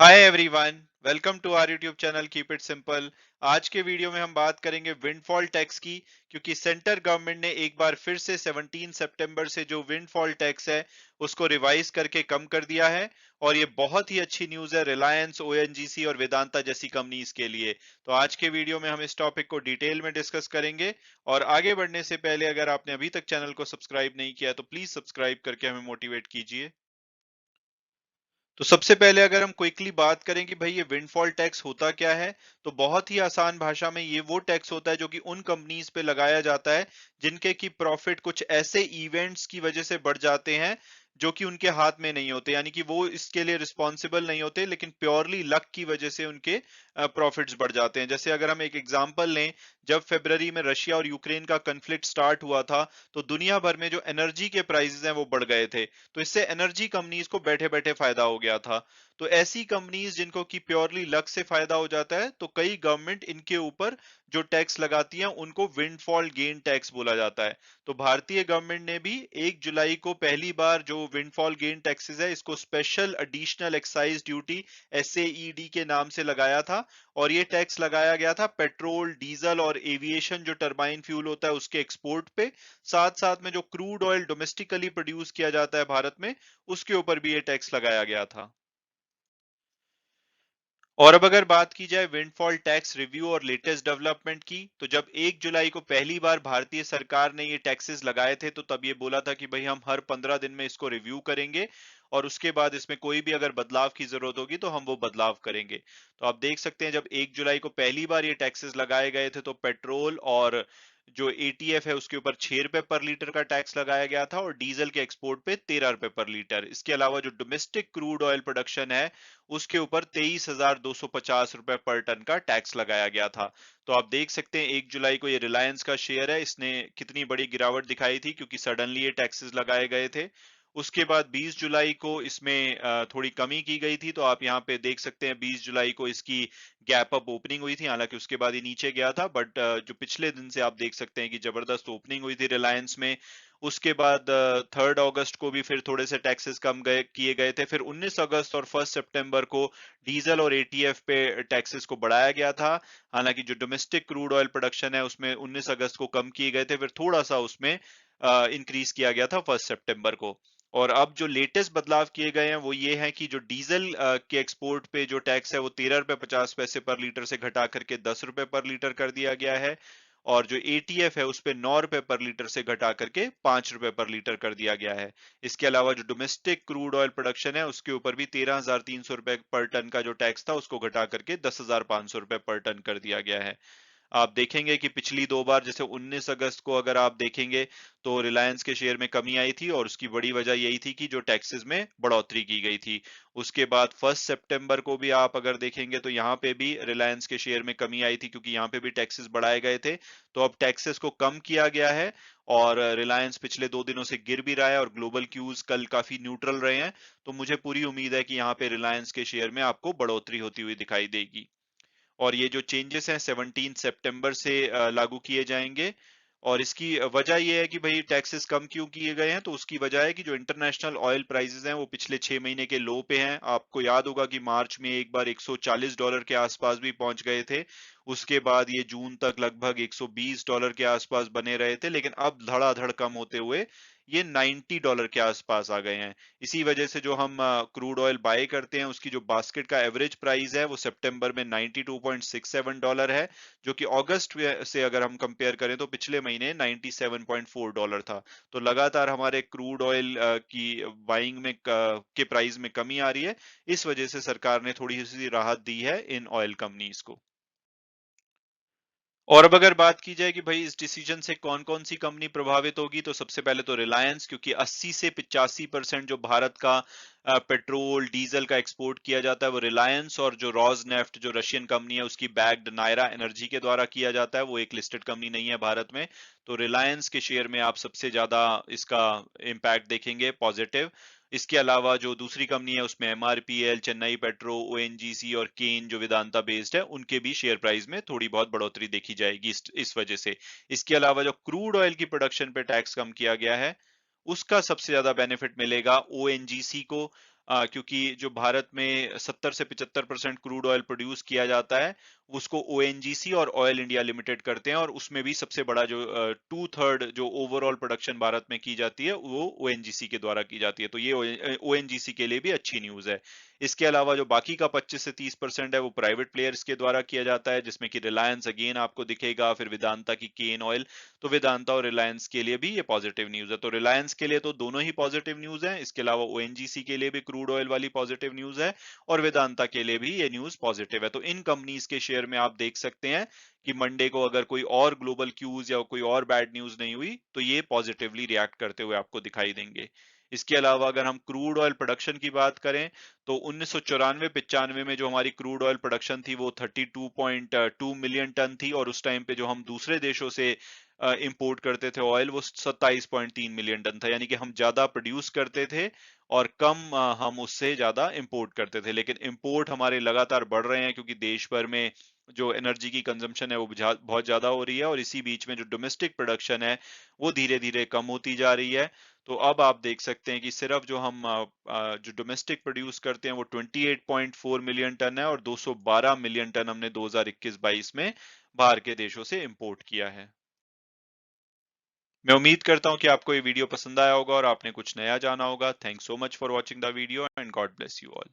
Hi everyone, welcome to our YouTube channel keep it simple. आज के video में हम बात करेंगे विंडफॉल टैक्स की, क्योंकि सेंटर गवर्नमेंट ने एक बार फिर से 17 सितंबर से जो विंडफॉल टैक्स है उसको रिवाइज करके कम कर दिया है। और ये बहुत ही अच्छी न्यूज़ है रिलायंस, ओएनजीसी और वेदांता जैसी कंपनीज के लिए। तो आज के वीडियो में हम इस टॉपिक को डिटेल में डिस्कस करेंगे। और आगे बढ़ने से पहले अगर आपने अभी तक चैनल को सब्सक्राइब नहीं किया तो प्लीज सब्सक्राइब करके हमें मोटिवेट कीजिए। तो सबसे पहले अगर हम क्विकली बात करें कि भाई ये विंडफॉल टैक्स होता क्या है, तो बहुत ही आसान भाषा में ये वो टैक्स होता है जो कि उन कंपनीज पे लगाया जाता है जिनके की प्रॉफिट कुछ ऐसे इवेंट्स की वजह से बढ़ जाते हैं जो कि उनके हाथ में नहीं होते, यानी कि वो इसके लिए रिस्पॉन्सिबल नहीं होते, लेकिन प्योरली लक की वजह से उनके प्रॉफिट्स बढ़ जाते हैं। जैसे अगर हम एक एग्जांपल लें, जब फरवरी में रशिया और यूक्रेन का कन्फ्लिक्ट स्टार्ट हुआ था तो दुनिया भर में जो एनर्जी के प्राइसेस हैं वो बढ़ गए थे। तो इससे एनर्जी कंपनीज को बैठे बैठे फायदा हो गया था। तो ऐसी कंपनीज जिनको कि प्योरली लक से फायदा हो जाता है, तो कई गवर्नमेंट इनके ऊपर जो टैक्स लगाती है उनको विंडफॉल गेन टैक्स बोला जाता है। तो भारतीय गवर्नमेंट ने भी 1 जुलाई को पहली बार जो विंडफॉल गेन टैक्सेस है इसको स्पेशल एडिशनल एक्साइज ड्यूटी एसएईडी के नाम से लगाया था। और ये टैक्स लगाया गया था पेट्रोल, डीजल और एविएशन जो टरबाइन फ्यूल होता है उसके एक्सपोर्ट पे। साथ साथ में जो क्रूड ऑयल डोमेस्टिकली प्रोड्यूस किया जाता है भारत में, उसके ऊपर भी ये टैक्स लगाया गया था। और अब अगर बात की जाए विंडफॉल टैक्स रिव्यू और लेटेस्ट डेवलपमेंट की, तो जब 1 जुलाई को पहली बार भारतीय सरकार ने ये टैक्सेस लगाए थे तो तब ये बोला था कि भाई हम हर 15 दिन में इसको रिव्यू करेंगे और उसके बाद इसमें कोई भी अगर बदलाव की जरूरत होगी तो हम वो बदलाव करेंगे। तो आप देख सकते हैं जब 1 जुलाई को पहली बार ये टैक्सेस लगाए गए थे तो पेट्रोल और जो एटीएफ है उसके ऊपर 6 रुपए पर लीटर का टैक्स लगाया गया था और डीजल के एक्सपोर्ट पे 13 रुपए पर लीटर। इसके अलावा जो डोमेस्टिक क्रूड ऑयल प्रोडक्शन है उसके ऊपर 23,250 रुपए पर टन का टैक्स लगाया गया था। तो आप देख सकते हैं 1 जुलाई को ये रिलायंस का शेयर है, इसने कितनी बड़ी गिरावट दिखाई थी क्योंकि सडनली ये टैक्सेस लगाए गए थे। उसके बाद 20 जुलाई को इसमें थोड़ी कमी की गई थी, तो आप यहाँ पे देख सकते हैं 20 जुलाई को इसकी गैप अप ओपनिंग हुई थी, हालांकि उसके बाद ये नीचे गया था, बट जो पिछले दिन से आप देख सकते हैं कि जबरदस्त ओपनिंग हुई थी रिलायंस में। उसके बाद 3 अगस्त को भी फिर थोड़े से टैक्सेस कम गए किए गए थे। फिर 19 अगस्त और 1 सितंबर को डीजल और एटीएफ पे टैक्सेस को बढ़ाया गया था। हालांकि जो डोमेस्टिक क्रूड ऑयल प्रोडक्शन है उसमें 19 अगस्त को कम किए गए थे, फिर थोड़ा सा उसमें इंक्रीज किया गया था 1 सितंबर को। और अब जो लेटेस्ट बदलाव किए गए हैं वो ये है कि जो डीजल के एक्सपोर्ट पे जो टैक्स है वो 13 रुपए 50 पैसे पर लीटर से घटा करके 10 रुपए पर लीटर कर दिया गया है। और जो एटीएफ है उस पे 9 रुपए पर लीटर से घटा करके 5 रुपए पर लीटर कर दिया गया है। इसके अलावा जो डोमेस्टिक क्रूड ऑयल प्रोडक्शन है उसके ऊपर भी 13,300 रुपए पर टन का जो टैक्स था उसको घटा करके 10,500 रुपए पर टन कर दिया गया है। आप देखेंगे कि पिछली दो बार जैसे 19 अगस्त को अगर आप देखेंगे तो रिलायंस के शेयर में कमी आई थी और उसकी बड़ी वजह यही थी कि जो टैक्सेस में बढ़ोतरी की गई थी। उसके बाद 1 सितंबर को भी आप अगर देखेंगे तो यहाँ पे भी रिलायंस के शेयर में कमी आई थी क्योंकि यहाँ पे भी टैक्सेस बढ़ाए गए थे। तो अब टैक्सेस को कम किया गया है और रिलायंस पिछले 2 दिनों से गिर भी रहा है और ग्लोबल क्यूज कल काफी न्यूट्रल रहे हैं। तो मुझे पूरी उम्मीद है कि यहाँ पे रिलायंस के शेयर में आपको बढ़ोतरी होती हुई दिखाई देगी। और ये जो चेंजेस हैं 17 सितंबर से लागू किए जाएंगे। और इसकी वजह ये है कि भाई टैक्सेस कम क्यों किए गए हैं, तो उसकी वजह है कि जो इंटरनेशनल ऑयल प्राइसेस हैं वो पिछले 6 महीने के लो पे हैं। आपको याद होगा कि मार्च में एक बार $140 के आसपास भी पहुंच गए थे। उसके बाद ये जून तक लगभग $120 के आसपास बने रहे थे, लेकिन अब धड़ाधड़ कम होते हुए ये $90 के आसपास आ गए हैं। इसी वजह से जो हम क्रूड ऑयल बाय करते हैं उसकी जो बास्केट का एवरेज प्राइस है वो सितंबर में $92.67 है, जो कि अगस्त से अगर हम कंपेयर करें तो पिछले महीने $97.4 था। तो लगातार हमारे क्रूड ऑयल की बाइंग में के प्राइस में कमी आ रही है। इस वजह से सरकार ने थोड़ी सी राहत दी है इन ऑयल कंपनीज को। और अब अगर बात की जाए कि भाई इस डिसीजन से कौन कौन सी कंपनी प्रभावित होगी, तो सबसे पहले तो रिलायंस, क्योंकि 80 से 85% जो भारत का पेट्रोल डीजल का एक्सपोर्ट किया जाता है वो रिलायंस और जो रॉजनेफ्ट जो रशियन कंपनी है उसकी बैक्ड नायरा एनर्जी के द्वारा किया जाता है, वो एक लिस्टेड कंपनी नहीं है भारत में। तो रिलायंस के शेयर में आप सबसे ज्यादा इसका इम्पैक्ट देखेंगे पॉजिटिव। इसके अलावा जो दूसरी कंपनी है उसमें एमआरपीएल, चेन्नई पेट्रो, ओएनजीसी और केन जो वेदांता बेस्ड है उनके भी शेयर प्राइस में थोड़ी बहुत बढ़ोतरी देखी जाएगी इस वजह से। इसके अलावा जो क्रूड ऑयल की प्रोडक्शन पे टैक्स कम किया गया है उसका सबसे ज्यादा बेनिफिट मिलेगा ओएनजीसी को। क्योंकि जो भारत में 70 से 75% क्रूड ऑयल प्रोड्यूस किया जाता है, उसको ओएनजीसी और ऑयल इंडिया लिमिटेड करते हैं, और उसमें भी सबसे बड़ा जो 2/3 जो ओवरऑल प्रोडक्शन भारत में की जाती है वो ओएनजीसी के द्वारा की जाती है। तो ये ओएनजीसी के लिए भी अच्छी न्यूज है। इसके अलावा जो बाकी का 25 से 30% है वो प्राइवेट प्लेयर्स के द्वारा किया जाता है, जिसमें कि रिलायंस अगेन आपको दिखेगा, फिर वेदांता की केन ऑयल। तो वेदांता और रिलायंस के लिए भी ये पॉजिटिव न्यूज है। तो रिलायंस के लिए तो दोनों ही पॉजिटिव न्यूज है, इसके अलावा ओएनजीसी के लिए भी क्रूड ऑयल वाली पॉजिटिव न्यूज है, और वेदांता के लिए भी ये न्यूज पॉजिटिव है। तो इन कंपनीज के शेयर में आप देख सकते हैं कि मंडे को अगर कोई और ग्लोबल क्यूज या कोई और बैड न्यूज नहीं हुई तो ये पॉजिटिवली रिएक्ट करते हुए आपको दिखाई देंगे। इसके अलावा अगर हम क्रूड ऑयल प्रोडक्शन की बात करें, तो 1994-95 में जो हमारी क्रूड ऑयल प्रोडक्शन थी वो 32.2 मिलियन टन थी, और उस टाइम पे जो हम दूसरे देशों से इंपोर्ट करते थे ऑयल, वो 27.3 मिलियन टन था। यानी कि हम ज्यादा प्रोड्यूस करते थे और कम हम उससे ज्यादा इंपोर्ट करते थे। लेकिन इंपोर्ट हमारे लगातार बढ़ रहे हैं, क्योंकि देश भर में जो एनर्जी की कंजम्पशन है वो बहुत ज्यादा हो रही है, और इसी बीच में जो डोमेस्टिक प्रोडक्शन है वो धीरे धीरे कम होती जा रही है। तो अब आप देख सकते हैं कि सिर्फ जो हम जो डोमेस्टिक प्रोड्यूस करते हैं वो 28.4 मिलियन टन है, और 212 मिलियन टन हमने 2021-22 में बाहर के देशों से इंपोर्ट किया है। मैं उम्मीद करता हूं कि आपको ये वीडियो पसंद आया होगा और आपने कुछ नया जाना होगा। Thanks so much for watching the video, and God bless you all.